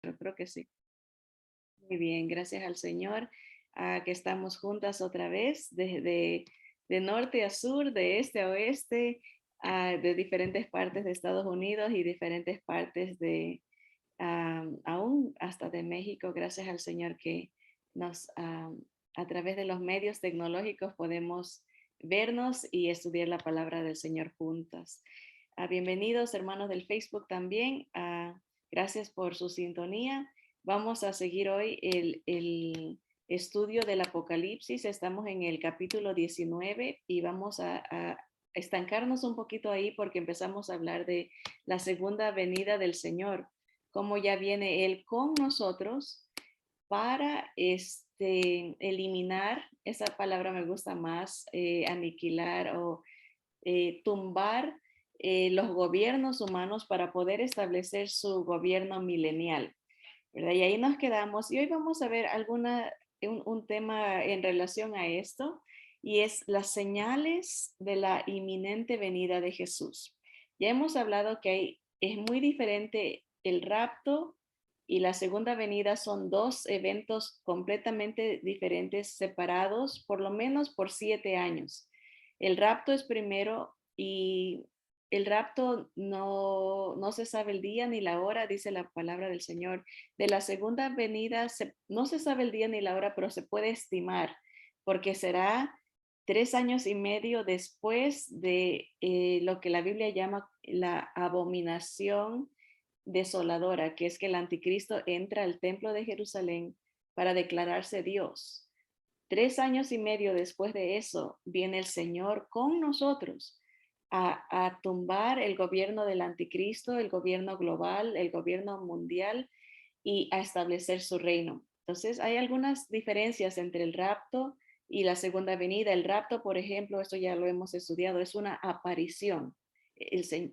Yo creo que sí. Muy bien, gracias al Señor, que estamos juntas otra vez, desde de norte a sur, de este a oeste, de diferentes partes de Estados Unidos y diferentes partes de, aún hasta de México, gracias al Señor que nos, a través de los medios tecnológicos podemos vernos y estudiar la palabra del Señor juntas. Bienvenidos hermanos del Facebook también. Gracias por su sintonía. Vamos a seguir hoy el estudio del Apocalipsis. Estamos en el capítulo 19 y vamos a estancarnos un poquito ahí porque empezamos a hablar de la segunda venida del Señor, cómo ya viene Él con nosotros para eliminar, esa palabra me gusta más, aniquilar o tumbar los gobiernos humanos para poder establecer su gobierno milenial, ¿verdad? Y ahí nos quedamos y hoy vamos a ver un tema en relación a esto y es las señales de la inminente venida de Jesús. Ya hemos hablado que es muy diferente el rapto y la segunda venida, son dos eventos completamente diferentes, separados por lo menos por 7 años. El rapto es primero y el rapto no se sabe el día ni la hora, dice la palabra del Señor. De la segunda venida no se sabe el día ni la hora, pero se puede estimar, porque será 3 años y medio después de lo que la Biblia llama la abominación desoladora, que es que el anticristo entra al templo de Jerusalén para declararse Dios. 3 años y medio después de eso, viene el Señor con nosotros a tumbar el gobierno del anticristo, el gobierno global, el gobierno mundial y a establecer su reino. Entonces, hay algunas diferencias entre el rapto y la segunda venida. El rapto, por ejemplo, esto ya lo hemos estudiado, es una aparición.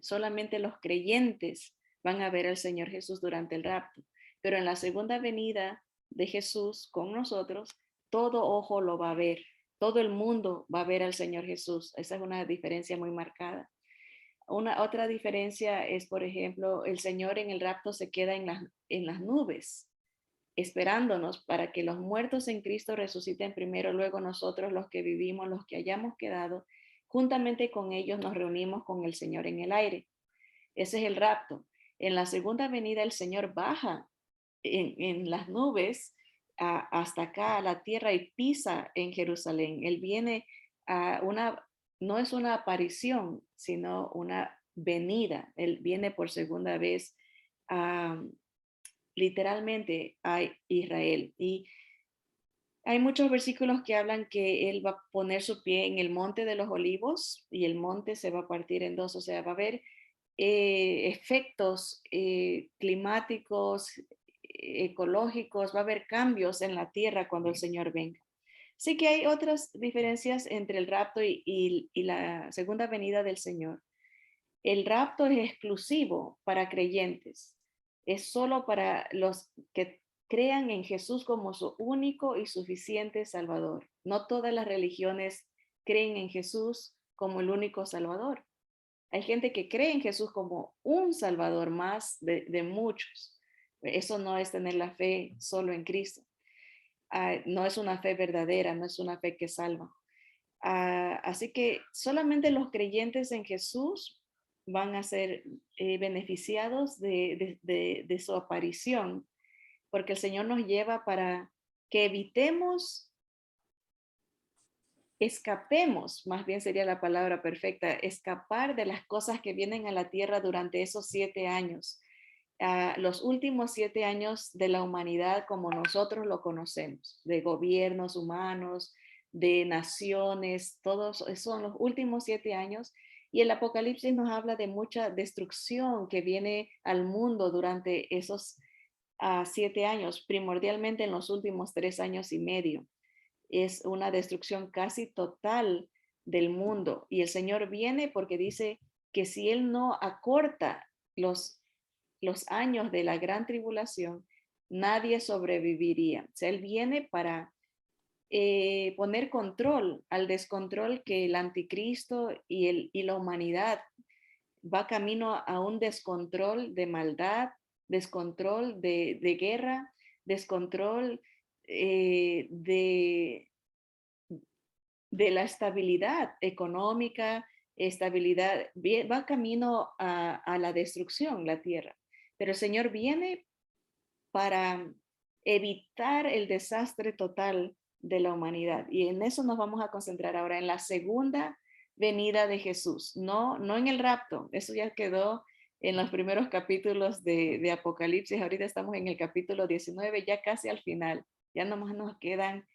Solamente los creyentes van a ver al Señor Jesús durante el rapto. Pero en la segunda venida de Jesús con nosotros, todo ojo lo va a ver, todo el mundo va a ver al Señor Jesús. Esa es una diferencia muy marcada. Una otra diferencia es, por ejemplo, el Señor en el rapto se queda en las nubes, esperándonos para que los muertos en Cristo resuciten primero, luego nosotros los que vivimos, los que hayamos quedado, juntamente con ellos nos reunimos con el Señor en el aire. Ese es el rapto. En la segunda venida el Señor baja en las nubes hasta acá a la tierra y pisa en Jerusalén. Él viene a no es una aparición, sino una venida. Él viene por segunda vez a, literalmente a Israel. Y hay muchos versículos que hablan que él va a poner su pie en el monte de los olivos y el monte se va a partir en dos, o sea, va a haber efectos climáticos, ecológicos, va a haber cambios en la tierra cuando el Señor venga. Sí que hay otras diferencias entre el rapto y la segunda venida del Señor. El rapto es exclusivo para creyentes, es solo para los que crean en Jesús como su único y suficiente Salvador. No todas las religiones creen en Jesús como el único Salvador. Hay gente que cree en Jesús como un Salvador más de muchos. Eso no es tener la fe solo en Cristo. No es una fe verdadera, no es una fe que salva. Así que solamente los creyentes en Jesús van a ser beneficiados de su aparición, porque el Señor nos lleva para que evitemos, escapemos, más bien sería la palabra perfecta, escapar de las cosas que vienen a la tierra durante esos 7 años, los últimos 7 años de la humanidad como nosotros lo conocemos, de gobiernos humanos, de naciones, todos son los últimos 7 años. Y el Apocalipsis nos habla de mucha destrucción que viene al mundo durante esos 7 años, primordialmente en los últimos 3 años y medio. Es una destrucción casi total del mundo. Y el Señor viene porque dice que si Él no acorta los años de la gran tribulación, nadie sobreviviría. O sea, Él viene para poner control al descontrol que el anticristo y la humanidad va camino a un descontrol de maldad, descontrol de guerra, descontrol de la estabilidad económica, estabilidad, va camino a la destrucción, la tierra. Pero el Señor viene para evitar el desastre total de la humanidad. Y en eso nos vamos a concentrar ahora, en la segunda venida de Jesús, no en el rapto. Eso ya quedó en los primeros capítulos de Apocalipsis. Ahorita estamos en el capítulo 19, ya casi al final. Ya nomás nos quedan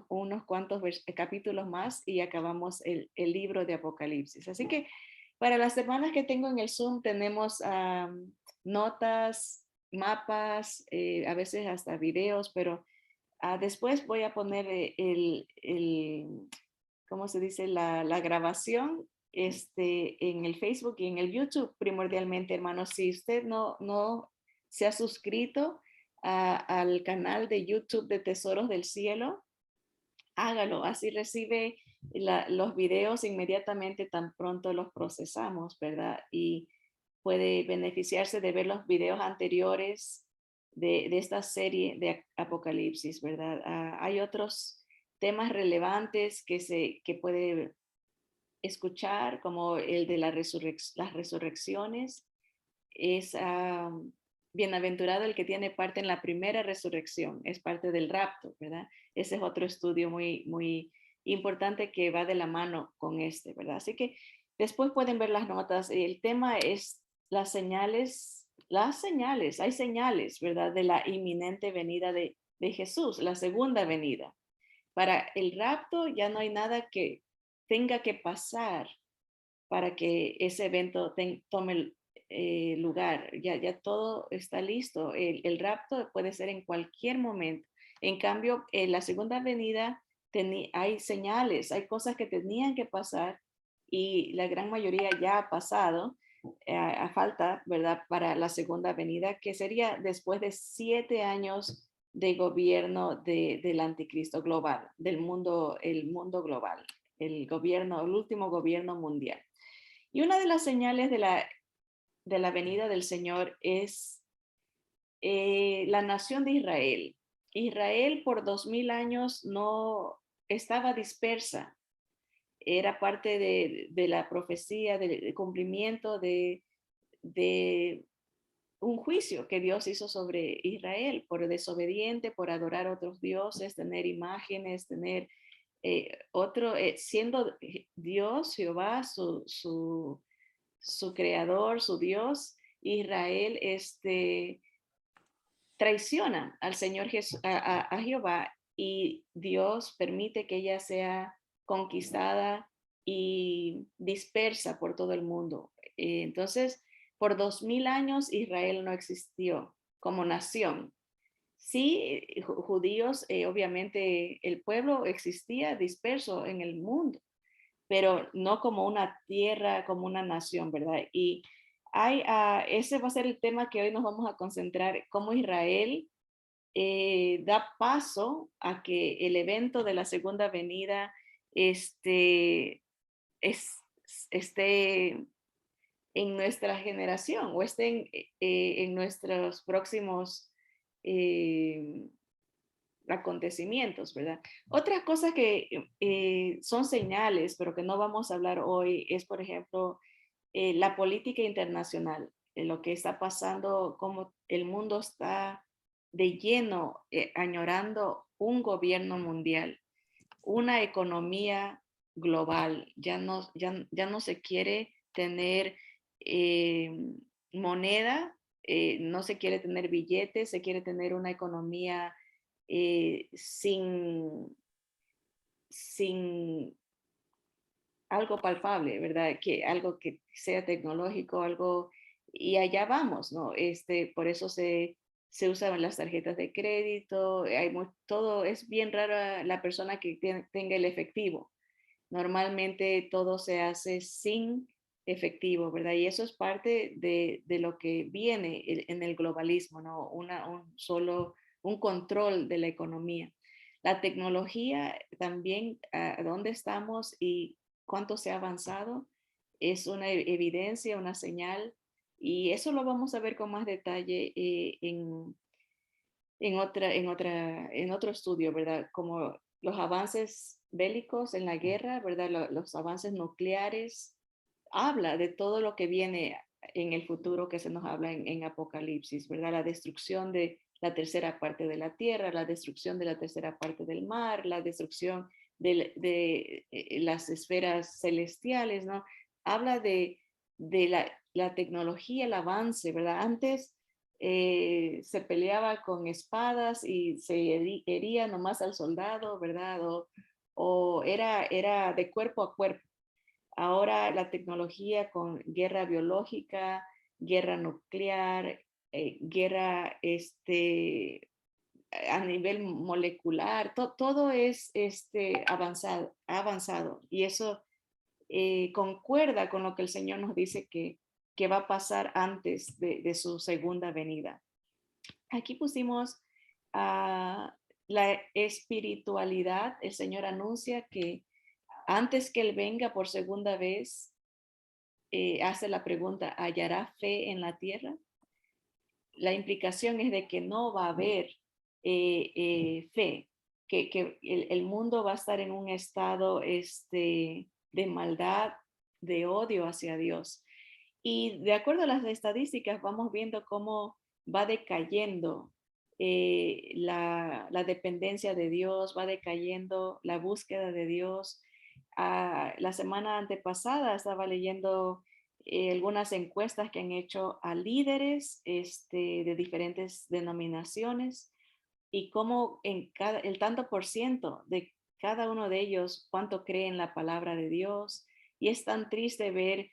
unos cuantos capítulos más y acabamos el libro de Apocalipsis. Así que para las semanas que tengo en el Zoom tenemos notas, mapas, a veces hasta videos, pero después voy a poner ¿cómo se dice? La grabación en el Facebook y en el YouTube primordialmente, hermanos. Si usted no se ha suscrito al canal de YouTube de Tesoros del Cielo, hágalo, así recibe los videos inmediatamente tan pronto los procesamos, ¿verdad? Y puede beneficiarse de ver los videos anteriores de esta serie de Apocalipsis, ¿verdad? Hay otros temas relevantes que puede escuchar, como el de las resurrecciones. Es bienaventurado el que tiene parte en la primera resurrección, es parte del rapto, ¿verdad? Ese es otro estudio muy importante que va de la mano con este, ¿verdad? Así que después pueden ver las notas. El tema es hay señales, ¿verdad? De la inminente venida de Jesús, la segunda venida. Para el rapto ya no hay nada que tenga que pasar para que ese evento tome lugar. Ya todo está listo. El rapto puede ser en cualquier momento. En cambio, en la segunda venida hay señales, hay cosas que tenían que pasar y la gran mayoría ya ha pasado a falta, ¿verdad? Para la segunda venida, que sería después de 7 años de gobierno del anticristo global, el mundo global, el último gobierno mundial. Y una de las señales de la venida del Señor es la nación de Israel. Israel por 2000 años no estaba dispersa, era parte de la profecía, del cumplimiento de un juicio que Dios hizo sobre Israel por desobediente, por adorar a otros dioses, tener imágenes, tener siendo Dios, Jehová, su creador, su Dios, Israel traiciona al Señor a Jehová, y Dios permite que ella sea conquistada y dispersa por todo el mundo. Entonces, por 2000 años Israel no existió como nación. Sí, judíos, obviamente el pueblo existía disperso en el mundo, pero no como una tierra, como una nación, ¿verdad? Y ese va a ser el tema que hoy nos vamos a concentrar, cómo Israel da paso a que el evento de la segunda venida es, esté en nuestra generación o esté en nuestros próximos eh, acontecimientos, ¿verdad? Otras cosas que son señales, pero que no vamos a hablar hoy, es, por ejemplo, la política internacional, lo que está pasando, cómo el mundo está de lleno añorando un gobierno mundial, una economía global. Ya no se quiere tener moneda, no se quiere tener billetes, se quiere tener una economía sin algo palpable, ¿verdad? Algo que sea tecnológico, algo, y allá vamos, ¿no? Por eso se usan las tarjetas de crédito, todo, es bien rara la persona que tenga el efectivo. Normalmente todo se hace sin efectivo, ¿verdad? Y eso es parte de lo que viene en el globalismo, ¿no? Un control de la economía. La tecnología también, a dónde estamos y cuánto se ha avanzado, es una evidencia, una señal Y eso lo vamos a ver con más detalle en otro estudio, ¿verdad? Como los avances bélicos en la guerra, ¿verdad? Los avances nucleares, habla de todo lo que viene en el futuro que se nos habla en Apocalipsis, ¿verdad? La destrucción de la tercera parte de la tierra, la destrucción de la tercera parte del mar, la destrucción de las esferas celestiales, ¿no? Habla de la tecnología, el avance, ¿verdad? Antes se peleaba con espadas y se hería nomás al soldado, ¿verdad? O era de cuerpo a cuerpo. Ahora la tecnología con guerra biológica, guerra nuclear, guerra a nivel molecular, todo es avanzado. Y eso concuerda con lo que el Señor nos dice que va a pasar antes de su segunda venida. Aquí pusimos la espiritualidad. El Señor anuncia que antes que Él venga por segunda vez, hace la pregunta, ¿hallará fe en la tierra? La implicación es de que no va a haber fe, que el mundo va a estar en un estado de maldad, de odio hacia Dios. Y de acuerdo a las estadísticas, vamos viendo cómo va decayendo la dependencia de Dios, va decayendo la búsqueda de Dios. La semana antepasada estaba leyendo algunas encuestas que han hecho a líderes de diferentes denominaciones y cómo el tanto por ciento de cada uno de ellos, cuánto cree en la palabra de Dios. Y es tan triste ver,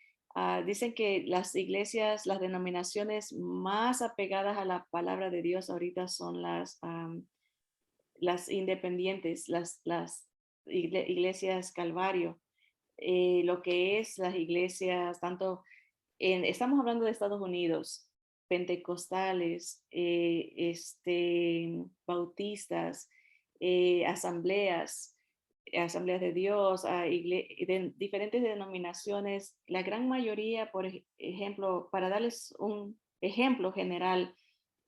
dicen que las iglesias, las denominaciones más apegadas a la palabra de Dios ahorita son las independientes, las iglesias Calvario, lo que es las iglesias, estamos hablando de Estados Unidos, pentecostales, bautistas, asambleas de Dios, de diferentes denominaciones, la gran mayoría, por ejemplo, para darles un ejemplo general,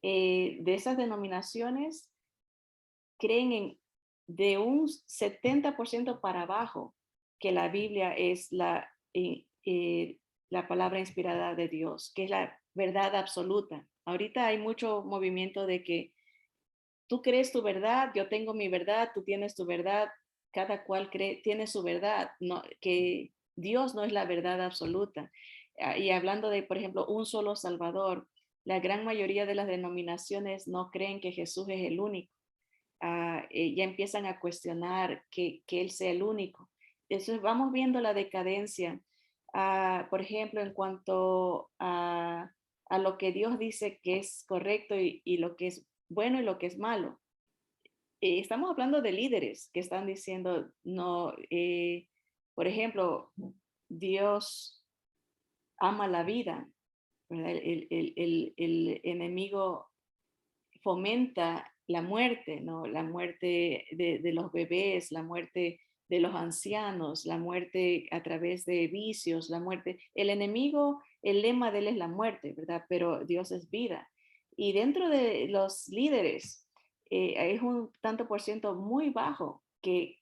de esas denominaciones creen de un 70% para abajo que la Biblia es la palabra inspirada de Dios, que es la verdad absoluta. Ahorita hay mucho movimiento de que tú crees tu verdad, yo tengo mi verdad, tú tienes tu verdad, cada cual tiene su verdad, no, que Dios no es la verdad absoluta. Y hablando de, por ejemplo, un solo Salvador, la gran mayoría de las denominaciones no creen que Jesús es el único. Ya empiezan a cuestionar que Él sea el único. Entonces vamos viendo la decadencia, por ejemplo, en cuanto a lo que Dios dice que es correcto y lo que es bueno y lo que es malo. Estamos hablando de líderes que están diciendo, no, por ejemplo, Dios ama la vida, ¿verdad? El enemigo fomenta la muerte, ¿no? La muerte de los bebés, la muerte de los ancianos, la muerte a través de vicios, la muerte. El enemigo, el lema de él es la muerte, ¿verdad? Pero Dios es vida. Y dentro de los líderes, es un tanto por ciento muy bajo que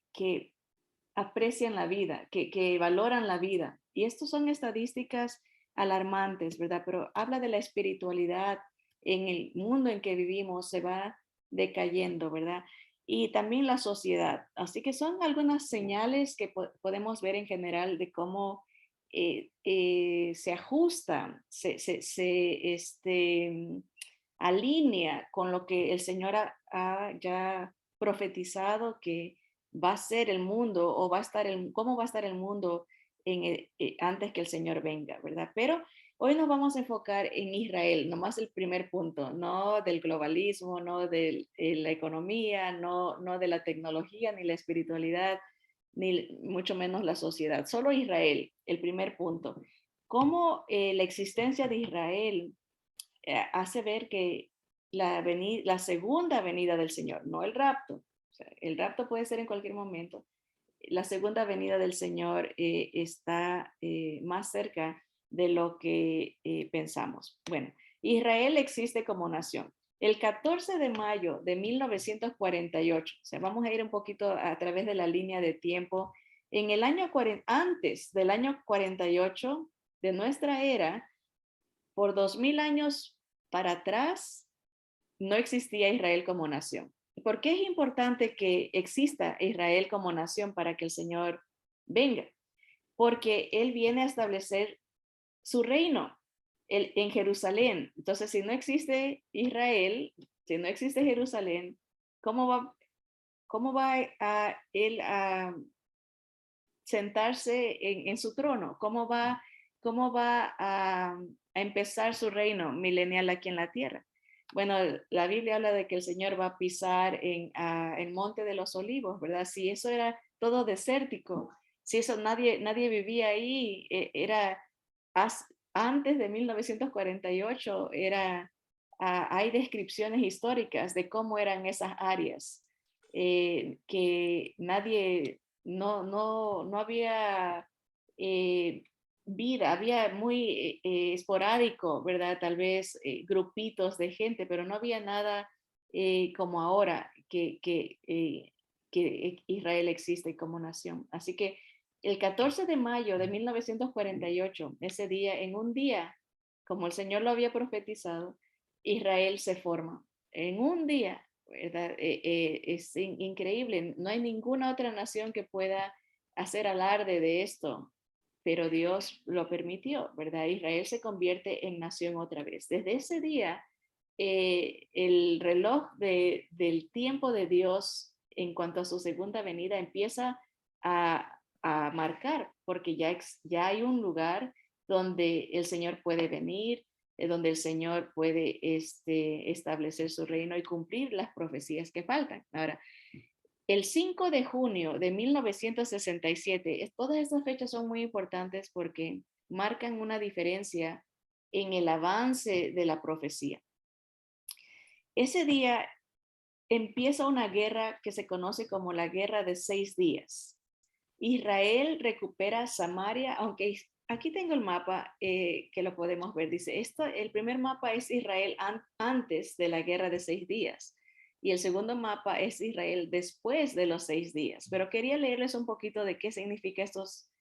aprecian la vida, que valoran la vida. Y estas son estadísticas alarmantes, ¿verdad? Pero habla de la espiritualidad en el mundo en que vivimos, se va decayendo, ¿verdad? Y también la sociedad. Así que son algunas señales que podemos ver en general de cómo se ajusta, alinea con lo que el Señor ha ya profetizado que va a ser el mundo o va a estar cómo va a estar el mundo antes que el Señor venga, ¿verdad? Pero hoy nos vamos a enfocar en Israel, nomás el primer punto, no del globalismo, no de la economía, no de la tecnología ni la espiritualidad, ni mucho menos la sociedad, solo Israel, el primer punto. Cómo la existencia de Israel hace ver que la segunda venida del Señor, no el rapto, o sea, el rapto puede ser en cualquier momento, la segunda venida del Señor está más cerca de lo que pensamos. Bueno, Israel existe como nación. El 14 de mayo de 1948, o sea, vamos a ir un poquito a través de la línea de tiempo, en el año 40, antes del año 48 de nuestra era, por 2000 años para atrás, no existía Israel como nación. ¿Por qué es importante que exista Israel como nación para que el Señor venga? Porque Él viene a establecer su reino en Jerusalén. Entonces, si no existe Israel, si no existe Jerusalén, cómo va Él a sentarse en su trono? Cómo va a empezar su reino milenial aquí en la tierra? Bueno, la Biblia habla de que el Señor va a pisar en el Monte de los Olivos, ¿verdad? Si eso era todo desértico, si eso nadie vivía ahí, era antes de 1948, hay descripciones históricas de cómo eran esas áreas, que no había vida, había muy esporádico, ¿verdad? Tal vez grupitos de gente, pero no había nada como ahora que Israel existe como nación. Así que el 14 de mayo de 1948, ese día, en un día, como el Señor lo había profetizado, Israel se forma. En un día, ¿verdad? Es increíble. No hay ninguna otra nación que pueda hacer alarde de esto, pero Dios lo permitió, ¿verdad? Israel se convierte en nación otra vez. Desde ese día, el reloj del tiempo de Dios en cuanto a su segunda venida empieza a marcar, porque ya hay un lugar donde el Señor puede venir, donde el Señor puede establecer su reino y cumplir las profecías que faltan. Ahora, el 5 de junio de 1967, todas estas fechas son muy importantes porque marcan una diferencia en el avance de la profecía. Ese día empieza una guerra que se conoce como la Guerra de 6 días. Israel recupera Samaria, aunque aquí tengo el mapa que lo podemos ver. Dice, el primer mapa es Israel antes de la Guerra de 6 días y el segundo mapa es Israel después de los 6 días. Pero quería leerles un poquito de qué significa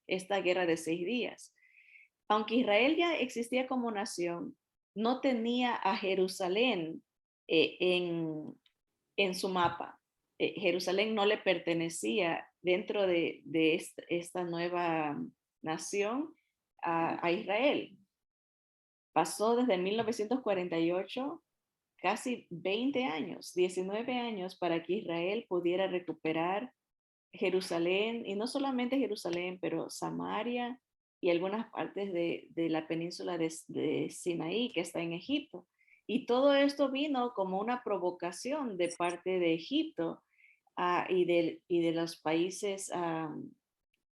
esta Guerra de 6 días. Aunque Israel ya existía como nación, no tenía a Jerusalén eh, en, en su mapa. Jerusalén no le pertenecía dentro de esta nueva nación a Israel. Pasó desde 1948 casi 20 años, 19 años para que Israel pudiera recuperar Jerusalén, y no solamente Jerusalén, pero Samaria y algunas partes de la península de Sinaí, que está en Egipto. Y todo esto vino como una provocación de parte de Egipto y de los países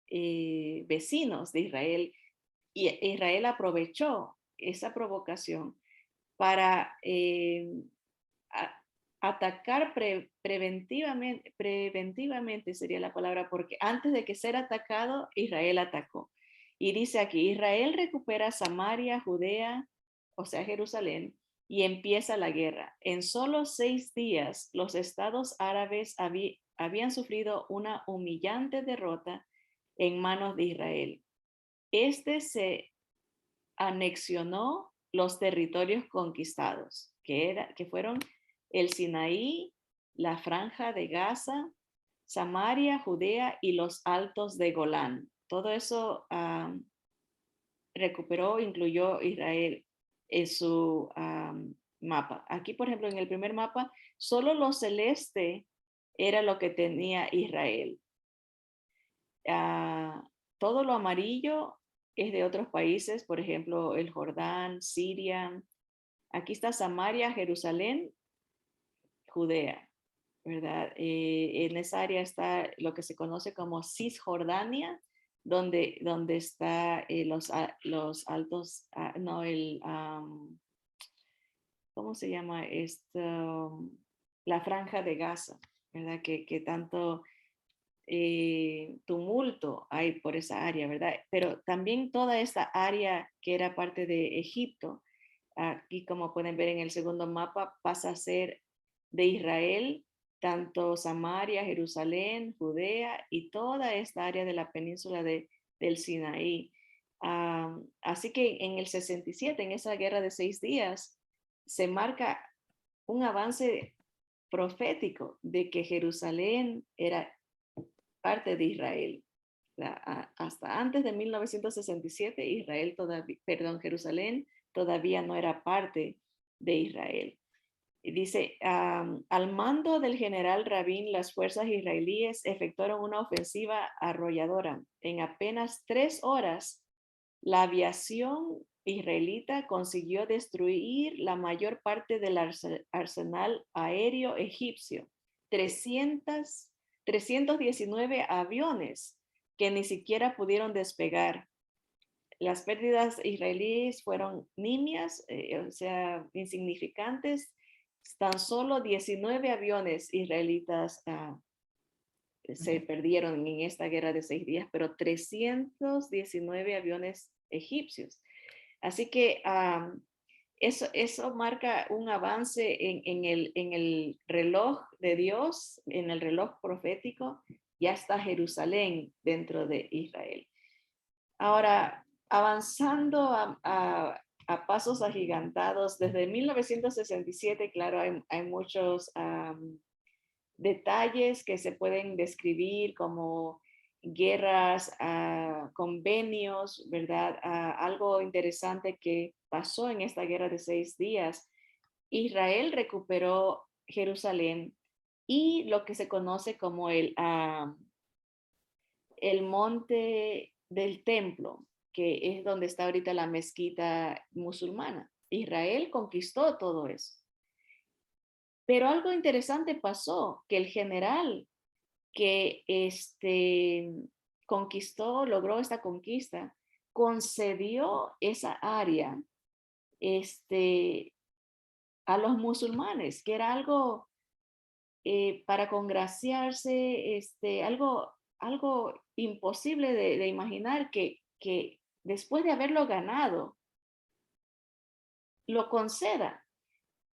vecinos de Israel. Y Israel aprovechó esa provocación para a- atacar preventivamente sería la palabra, porque antes de que ser atacado, Israel atacó. Y dice aquí, Israel recupera Samaria, Judea, o sea, Jerusalén, y empieza la guerra. En solo 6 días, los estados árabes habían sufrido una humillante derrota en manos de Israel. Este se anexionó los territorios conquistados, que fueron el Sinaí, la Franja de Gaza, Samaria, Judea y los altos de Golán. Todo eso recuperó, incluyó Israel en su mapa. Aquí, por ejemplo, en el primer mapa, solo lo celeste era lo que tenía Israel. Uh, Todo lo amarillo es de otros países, por ejemplo, el Jordán, Siria. Aquí está Samaria, Jerusalén, Judea, ¿verdad? En esa área está lo que se conoce como Cisjordania, donde está los altos, no, ¿cómo se llama esto? La franja de Gaza, ¿verdad? Que tanto tumulto hay por esa área, ¿verdad? Pero también toda esta área que era parte de Egipto, aquí como pueden ver en el segundo mapa, pasa a ser de Israel, tanto Samaria, Jerusalén, Judea y toda esta área de la península del Sinaí. Así que en el 67, en esa guerra de 6 días, se marca un avance profético de que Jerusalén era parte de Israel. Hasta antes de 1967, Jerusalén todavía no era parte de Israel. Y dice, al mando del general Rabin, las fuerzas israelíes efectuaron una ofensiva arrolladora. En apenas 3 horas, la aviación israelita consiguió destruir la mayor parte del arsenal aéreo egipcio. 319 aviones que ni siquiera pudieron despegar. Las pérdidas israelíes fueron nimias, o sea, insignificantes. Tan solo 19 aviones israelitas se perdieron en esta guerra de 6 días, pero 319 aviones egipcios. Así que eso marca un avance en el reloj de Dios, en el reloj profético. Ya está Jerusalén dentro de Israel. Ahora, avanzando a pasos agigantados, desde 1967, claro, hay muchos detalles que se pueden describir como guerras, convenios, ¿verdad? Algo interesante que pasó en esta guerra de 6 días. Israel recuperó Jerusalén y lo que se conoce como el monte del templo, que es donde está ahorita la mezquita musulmana. Israel conquistó todo eso. Pero algo interesante pasó, que el general que logró esta conquista, concedió esa área a los musulmanes, que era algo para congraciarse, algo imposible de imaginar que después de haberlo ganado, lo conceda.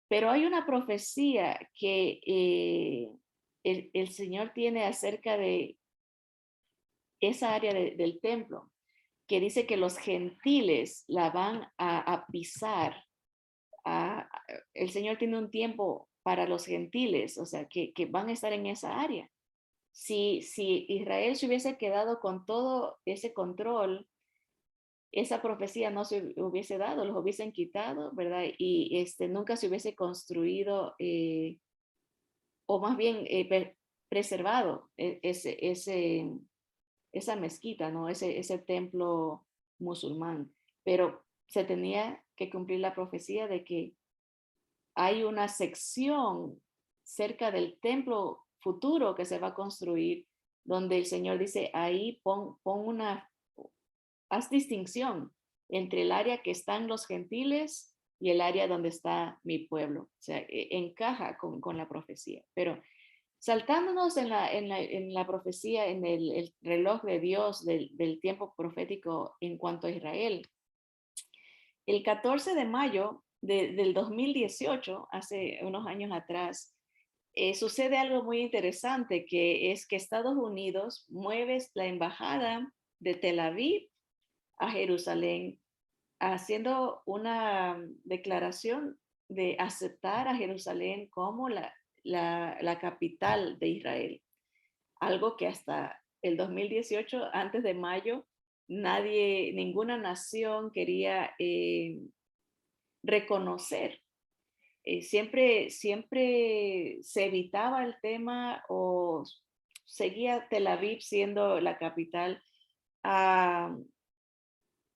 Pero hay una profecía que el Señor tiene acerca de esa área del templo, que dice que los gentiles la van a pisar. El Señor tiene un tiempo para los gentiles, o sea, que van a estar en esa área. Si Israel se hubiese quedado con todo ese control, esa profecía no se hubiese dado, los hubiesen quitado, ¿verdad? Y nunca se hubiese construido, o más bien preservado esa mezquita, ¿no? Ese templo musulmán. Pero se tenía que cumplir la profecía de que hay una sección cerca del templo futuro que se va a construir, donde el Señor dice, ahí haz distinción entre el área que están los gentiles y el área donde está mi pueblo. O sea, encaja con la profecía. Pero saltándonos en la profecía, en el reloj de Dios del tiempo profético en cuanto a Israel, el 14 de mayo del 2018, hace unos años atrás, sucede algo muy interesante, que es que Estados Unidos mueve la embajada de Tel Aviv a Jerusalén, haciendo una declaración de aceptar a Jerusalén como la capital de Israel. Algo que hasta el 2018, antes de mayo, ninguna nación quería reconocer. Siempre se evitaba el tema o seguía Tel Aviv siendo la capital. Ah,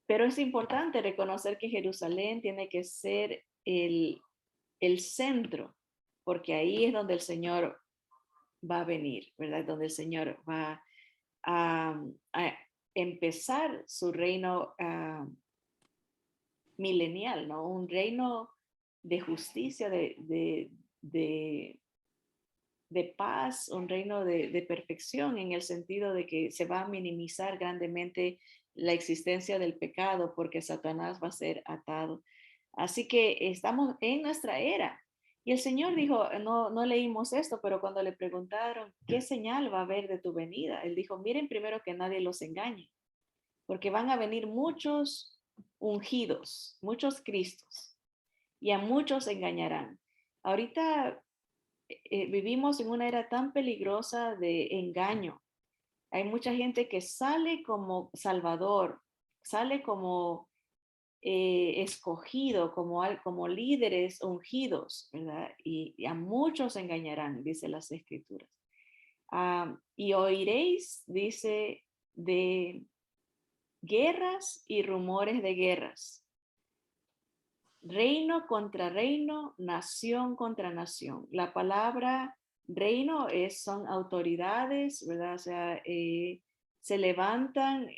pero es importante reconocer que Jerusalén tiene que ser el centro, porque ahí es donde el Señor va a venir, ¿verdad? Donde el Señor va a empezar su reino milenial, ¿no? Un reino de justicia, de de paz, un reino de perfección, en el sentido de que se va a minimizar grandemente la existencia del pecado porque Satanás va a ser atado. Así que estamos en nuestra era. Y el Señor dijo, no leímos esto, pero cuando le preguntaron, ¿qué señal va a haber de tu venida? Él dijo, miren primero que nadie los engañe, porque van a venir muchos ungidos, muchos Cristos, y a muchos engañarán. Ahorita vivimos en una era tan peligrosa de engaño. Hay mucha gente que sale como salvador, sale como escogido, como líderes ungidos, ¿verdad? Y a muchos engañarán, dice las escrituras. Y oiréis, dice, de guerras y rumores de guerras. Reino contra reino, nación contra nación. La palabra reino son autoridades, ¿verdad? O sea, se levantan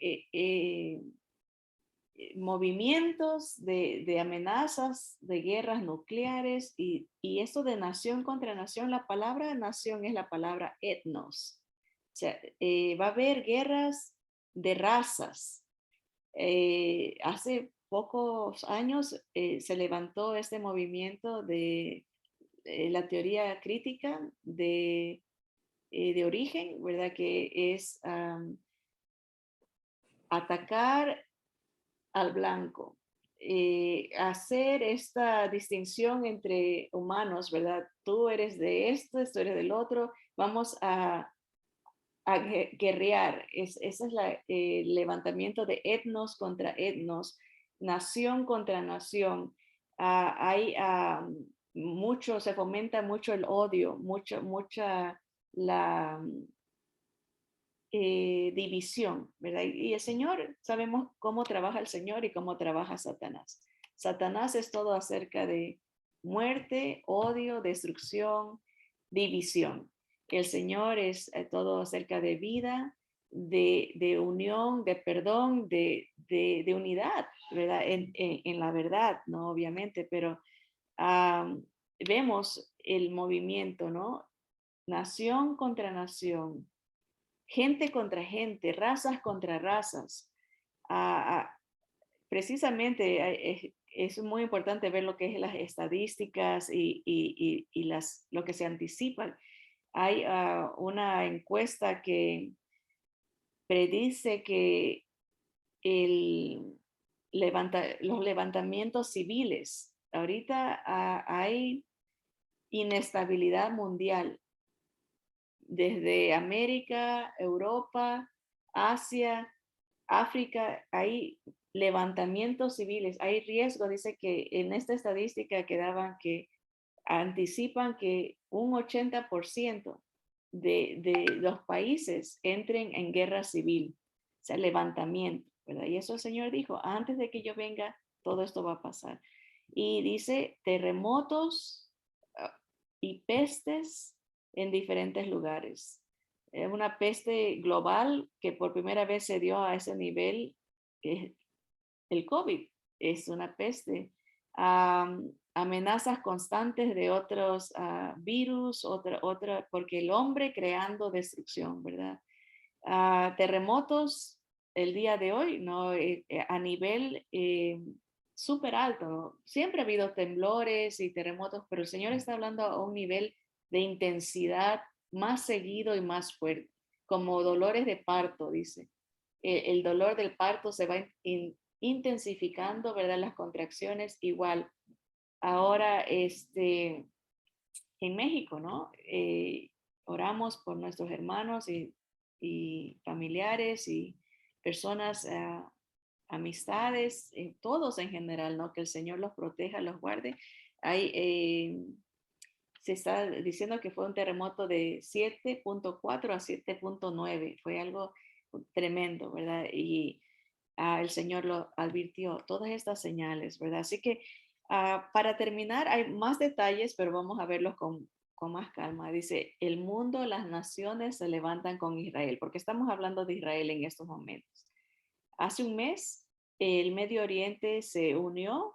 movimientos de amenazas, de guerras nucleares y esto de nación contra nación, la palabra nación es la palabra etnos. O sea, va a haber guerras de razas. Hace pocos años se levantó este movimiento de la teoría crítica de origen, ¿verdad? Que es atacar al blanco, hacer esta distinción entre humanos, ¿verdad? Tú eres de esto, tú eres del otro, vamos a guerrear. Ese es el levantamiento de etnos contra etnos, nación contra nación. Hay mucho, se fomenta mucho el odio, mucha la división, ¿verdad? Y el Señor, sabemos cómo trabaja el Señor y cómo trabaja Satanás. Satanás es todo acerca de muerte, odio, destrucción, división. El Señor es todo acerca de vida, de unión, de perdón, de unidad, ¿verdad? En la verdad, ¿no? Obviamente, pero vemos el movimiento, ¿no? Nación contra nación, gente contra gente, razas contra razas. Ah, ah, precisamente es muy importante ver lo que es las estadísticas y lo que se anticipa. Hay una encuesta que predice que los levantamientos civiles, ahorita hay inestabilidad mundial desde América, Europa, Asia, África, hay levantamientos civiles, hay riesgo, dice que en esta estadística que daban que anticipan que un 80% de los países entren en guerra civil, o sea, levantamiento, ¿verdad? Y eso el Señor dijo, antes de que yo venga, todo esto va a pasar. Y dice terremotos y pestes en diferentes lugares. Una peste global que por primera vez se dio a ese nivel, el COVID es una peste. Amenazas constantes de otros virus, porque el hombre creando destrucción, ¿verdad? Terremotos el día de hoy, ¿no? A nivel súper alto, ¿no? Siempre ha habido temblores y terremotos, pero el Señor está hablando a un nivel de intensidad más seguido y más fuerte, como dolores de parto, dice. El dolor del parto se va intensificando, ¿verdad? Las contracciones igual. Ahora, en México, ¿no? Oramos por nuestros hermanos y familiares y personas, amistades, todos en general, ¿no? Que el Señor los proteja, los guarde. Hay, se está diciendo que fue un terremoto de 7.4 a 7.9, fue algo tremendo, ¿verdad? Y el Señor lo advirtió, todas estas señales, ¿verdad? Así que para terminar, hay más detalles, pero vamos a verlos con más calma. Dice, el mundo, las naciones se levantan con Israel, porque estamos hablando de Israel en estos momentos. Hace un mes, el Medio Oriente se unió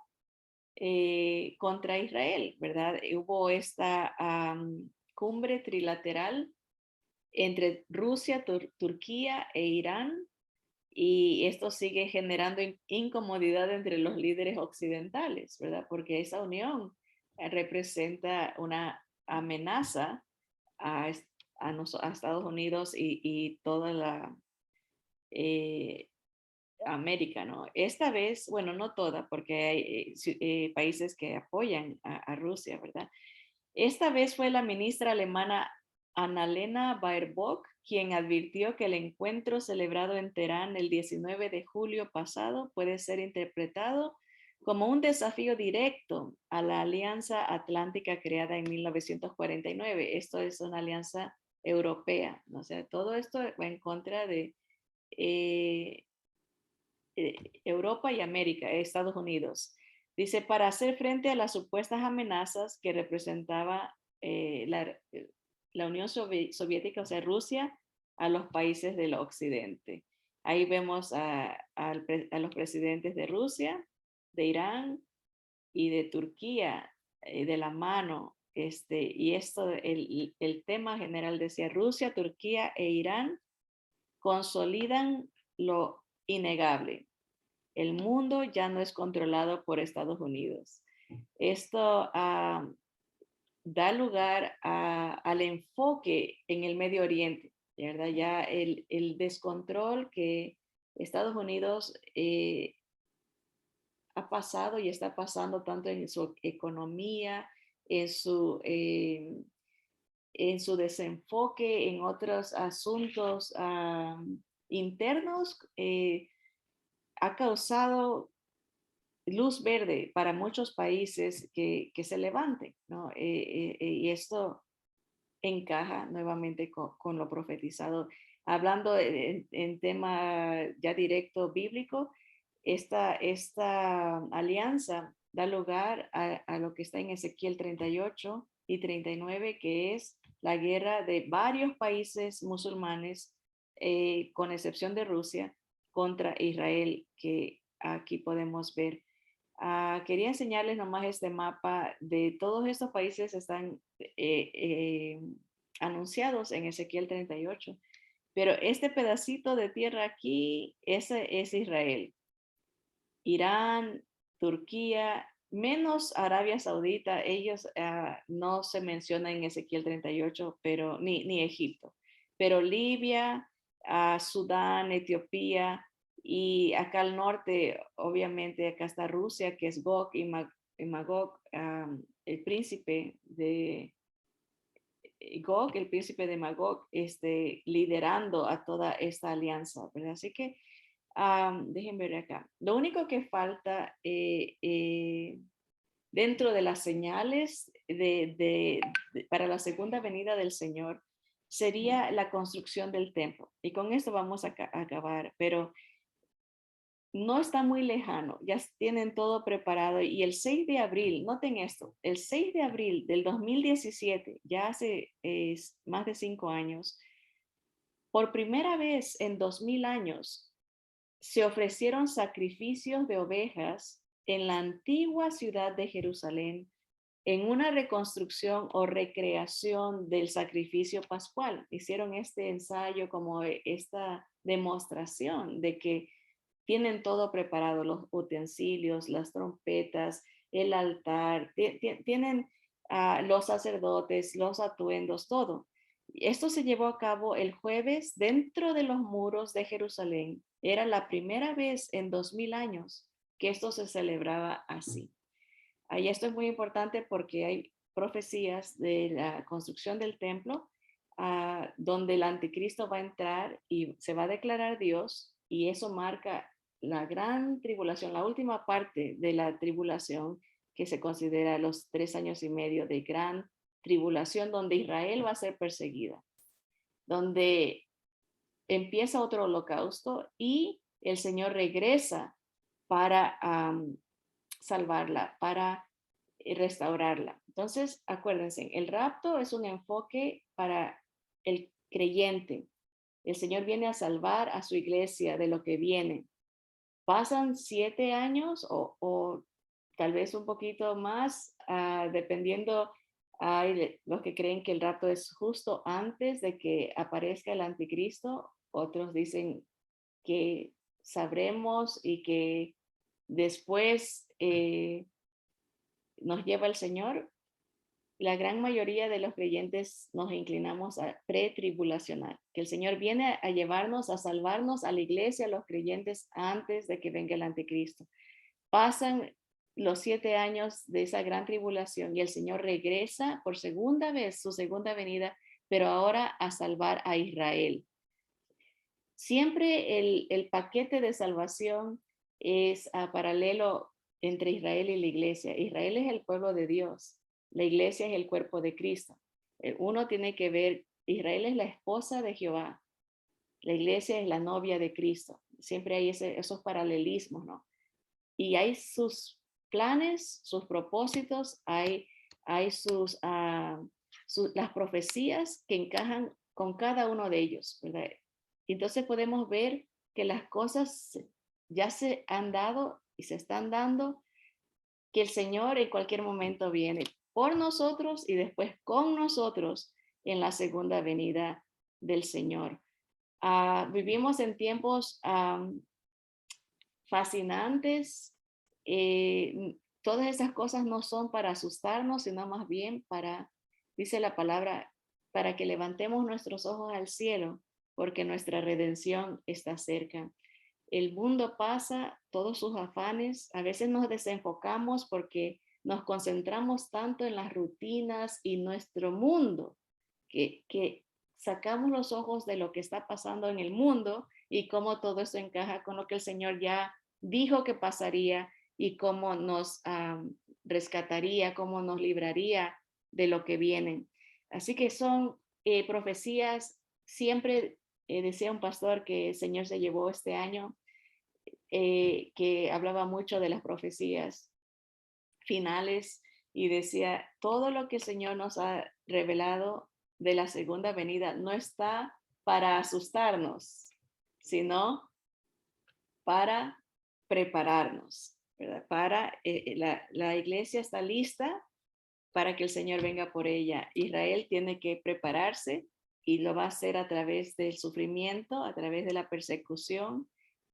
contra Israel, ¿verdad? Hubo esta cumbre trilateral entre Rusia, Turquía e Irán, y esto sigue generando incomodidad entre los líderes occidentales, ¿verdad? Porque esa unión representa una amenaza a, a Estados Unidos y toda la eh, América, ¿no? Esta vez, bueno, no toda, porque hay países que apoyan a Rusia, ¿verdad? Esta vez fue la ministra alemana Annalena Baerbock quien advirtió que el encuentro celebrado en Teherán el 19 de julio pasado puede ser interpretado como un desafío directo a la Alianza Atlántica creada en 1949. Esto es una alianza europea, ¿no? O sea, todo esto va en contra de eh, Europa y América, Estados Unidos. Dice, para hacer frente a las supuestas amenazas que representaba la Unión Soviética, o sea, Rusia, a los países del occidente. Ahí vemos a los presidentes de Rusia, de Irán y de Turquía de la mano. Y esto, el tema general decía, Rusia, Turquía e Irán consolidan lo innegable. El mundo ya no es controlado por Estados Unidos. Esto da lugar al enfoque en el Medio Oriente, ¿verdad? Ya el descontrol que Estados Unidos ha pasado y está pasando tanto en su economía, en su, eh, en su desenfoque en otros asuntos internos, ha causado luz verde para muchos países que se levanten, ¿no? Y esto encaja nuevamente con lo profetizado. Hablando en tema ya directo bíblico, esta alianza da lugar a lo que está en Ezequiel 38 y 39, que es la guerra de varios países musulmanes, con excepción de Rusia, contra Israel, que aquí podemos ver. Quería enseñarles nomás este mapa de todos estos países están anunciados en Ezequiel 38, pero este pedacito de tierra aquí, ese es Israel. Irán, Turquía, menos Arabia Saudita, ellos no se mencionan en Ezequiel 38, pero ni Egipto, pero Libia, Sudán, Etiopía, y acá al norte, obviamente, acá está Rusia, que es Gog y Magog, el príncipe de Gog, el príncipe de Magog, liderando a toda esta alianza, ¿verdad? Así que déjenme ver acá. Lo único que falta dentro de las señales para la segunda venida del Señor sería la construcción del templo. Y con esto vamos a acabar, pero no está muy lejano, ya tienen todo preparado y el 6 de abril, noten esto, el 6 de abril del 2017, ya hace más de 5 años, por primera vez en 2000 años, se ofrecieron sacrificios de ovejas en la antigua ciudad de Jerusalén en una reconstrucción o recreación del sacrificio pascual. Hicieron este ensayo como esta demostración de que tienen todo preparado, los utensilios, las trompetas, el altar, tienen los sacerdotes, los atuendos, todo. Esto se llevó a cabo el jueves dentro de los muros de Jerusalén. Era la primera vez en 2000 años que esto se celebraba así. Y esto es muy importante porque hay profecías de la construcción del templo donde el anticristo va a entrar y se va a declarar Dios y eso marca la gran tribulación, la última parte de la tribulación que se considera los 3 años y medio de gran tribulación donde Israel va a ser perseguida, donde empieza otro holocausto y el Señor regresa para salvarla, para restaurarla. Entonces, acuérdense, el rapto es un enfoque para el creyente. El Señor viene a salvar a su iglesia de lo que viene. Pasan 7 años o tal vez un poquito más, dependiendo Hay los que creen que el rapto es justo antes de que aparezca el anticristo. Otros dicen que sabremos y que después nos lleva el Señor. La gran mayoría de los creyentes nos inclinamos a pretribulacional, que el Señor viene a llevarnos, a salvarnos a la iglesia, a los creyentes antes de que venga el anticristo. Pasan los 7 años de esa gran tribulación y el Señor regresa por segunda vez, su segunda venida, pero ahora a salvar a Israel. Siempre el paquete de salvación es a paralelo entre Israel y la iglesia. Israel es el pueblo de Dios, la iglesia es el cuerpo de Cristo. Uno tiene que ver, Israel es la esposa de Jehová, la iglesia es la novia de Cristo. Siempre hay esos paralelismos, ¿no? Y hay sus planes, sus propósitos, hay las profecías que encajan con cada uno de ellos, ¿verdad? Entonces podemos ver que las cosas ya se han dado y se están dando, que el Señor en cualquier momento viene por nosotros y después con nosotros en la segunda venida del Señor. Vivimos en tiempos fascinantes. Todas esas cosas no son para asustarnos, sino más bien para, dice la palabra, para que levantemos nuestros ojos al cielo, porque nuestra redención está cerca. El mundo pasa, todos sus afanes, a veces nos desenfocamos porque nos concentramos tanto en las rutinas y nuestro mundo, que sacamos los ojos de lo que está pasando en el mundo y cómo todo eso encaja con lo que el Señor ya dijo que pasaría y cómo nos rescataría, cómo nos libraría de lo que viene. Así que son profecías. Siempre decía un pastor que el Señor se llevó este año, que hablaba mucho de las profecías finales y decía, todo lo que el Señor nos ha revelado de la segunda venida no está para asustarnos, sino para prepararnos, ¿verdad? La iglesia está lista para que el Señor venga por ella. Israel tiene que prepararse y lo va a hacer a través del sufrimiento, a través de la persecución,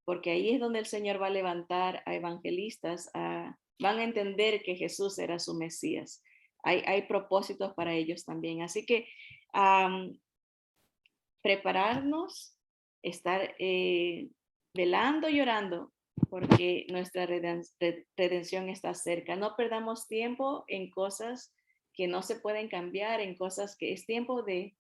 porque ahí es donde el Señor va a levantar a evangelistas, van a entender que Jesús era su Mesías. Hay propósitos para ellos también. Así que prepararnos, estar velando y orando, porque nuestra redención está cerca. No perdamos tiempo en cosas que no se pueden cambiar, en cosas que es tiempo de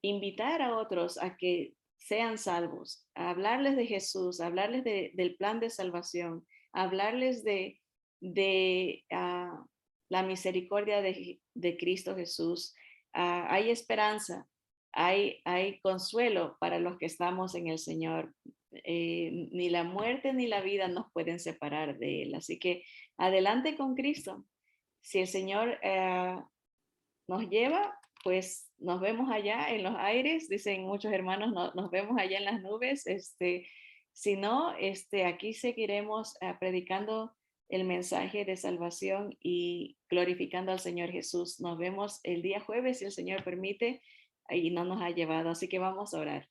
invitar a otros a que sean salvos, a hablarles de Jesús, a hablarles del plan de salvación, a hablarles de la misericordia de Cristo Jesús. Hay esperanza, hay consuelo para los que estamos en el Señor. Ni la muerte ni la vida nos pueden separar de Él. Así que adelante con Cristo. Si el Señor nos lleva, pues nos vemos allá en los aires, dicen muchos hermanos, nos vemos allá en las nubes. Si no, aquí seguiremos predicando el mensaje de salvación y glorificando al Señor Jesús. Nos vemos el día jueves, si el Señor permite, y no nos ha llevado. Así que vamos a orar.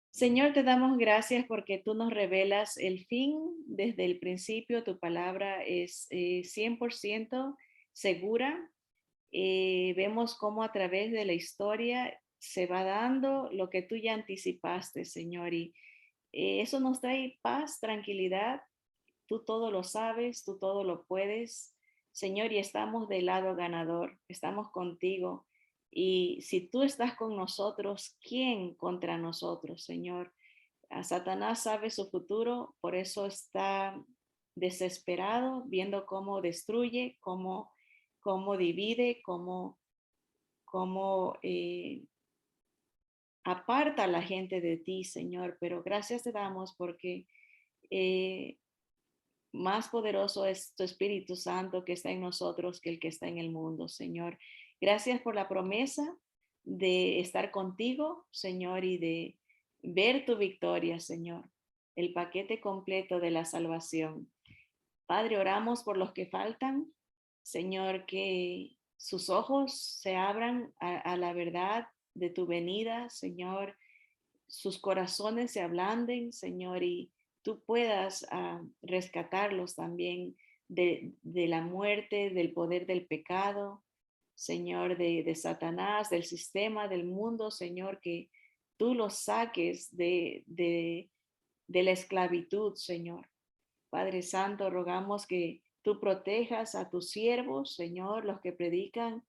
Señor, te damos gracias porque tú nos revelas el fin desde el principio. Tu palabra es 100% segura. Vemos cómo a través de la historia se va dando lo que tú ya anticipaste, Señor, y eso nos trae paz, tranquilidad. Tú todo lo sabes, tú todo lo puedes, Señor, y estamos del lado ganador, estamos contigo. Y si tú estás con nosotros, ¿quién contra nosotros, Señor? A Satanás sabe su futuro, por eso está desesperado, viendo cómo destruye, cómo divide, cómo aparta a la gente de ti, Señor. Pero gracias te damos porque eh, más poderoso es tu Espíritu Santo que está en nosotros que el que está en el mundo, Señor. Gracias por la promesa de estar contigo, Señor, y de ver tu victoria, Señor. El paquete completo de la salvación. Padre, oramos por los que faltan, Señor, que sus ojos se abran a la verdad de tu venida, Señor, sus corazones se ablanden, Señor, y tú puedas rescatarlos también de la muerte, del poder del pecado, Señor, de Satanás, del sistema, del mundo, Señor, que tú los saques de la esclavitud, Señor. Padre Santo, rogamos que tú protejas a tus siervos, Señor, los que predican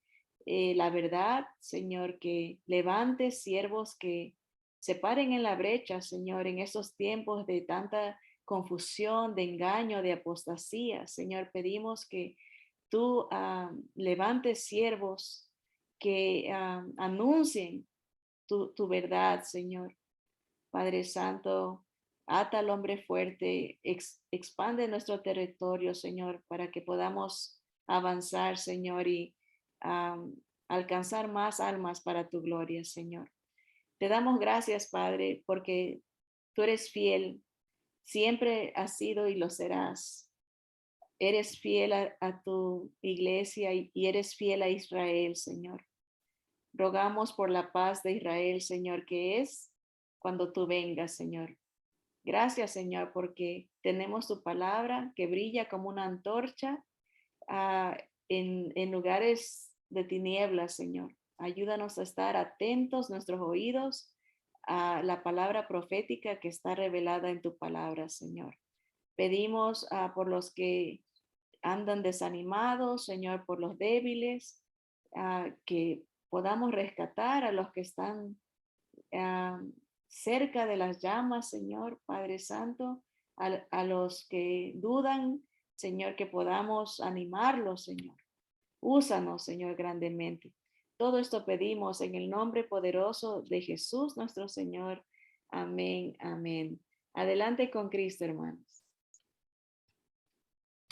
la verdad, Señor, que levantes siervos que se paren en la brecha, Señor, en estos tiempos de tanta confusión, de engaño, de apostasía. Señor, pedimos que tú levantes siervos que anuncien tu verdad, Señor. Padre Santo, ata al hombre fuerte, expande nuestro territorio, Señor, para que podamos avanzar, Señor, y am, alcanzar más almas para tu gloria, Señor. Te damos gracias, Padre, porque tú eres fiel, siempre has sido y lo serás. Eres fiel a tu iglesia y eres fiel a Israel, Señor. Rogamos por la paz de Israel, Señor, que es cuando tú vengas, Señor. Gracias, Señor, porque tenemos tu palabra que brilla como una antorcha en lugares de tinieblas, Señor. Ayúdanos a estar atentos, nuestros oídos, a la palabra profética que está revelada en tu palabra, Señor. Pedimos por los que andan desanimados, Señor, por los débiles, que podamos rescatar a los que están ah, cerca de las llamas, Señor, Padre Santo, a los que dudan, Señor, que podamos animarlos, Señor. Úsanos, Señor, grandemente. Todo esto pedimos en el nombre poderoso de Jesús, nuestro Señor. Amén, amén. Adelante con Cristo, hermano.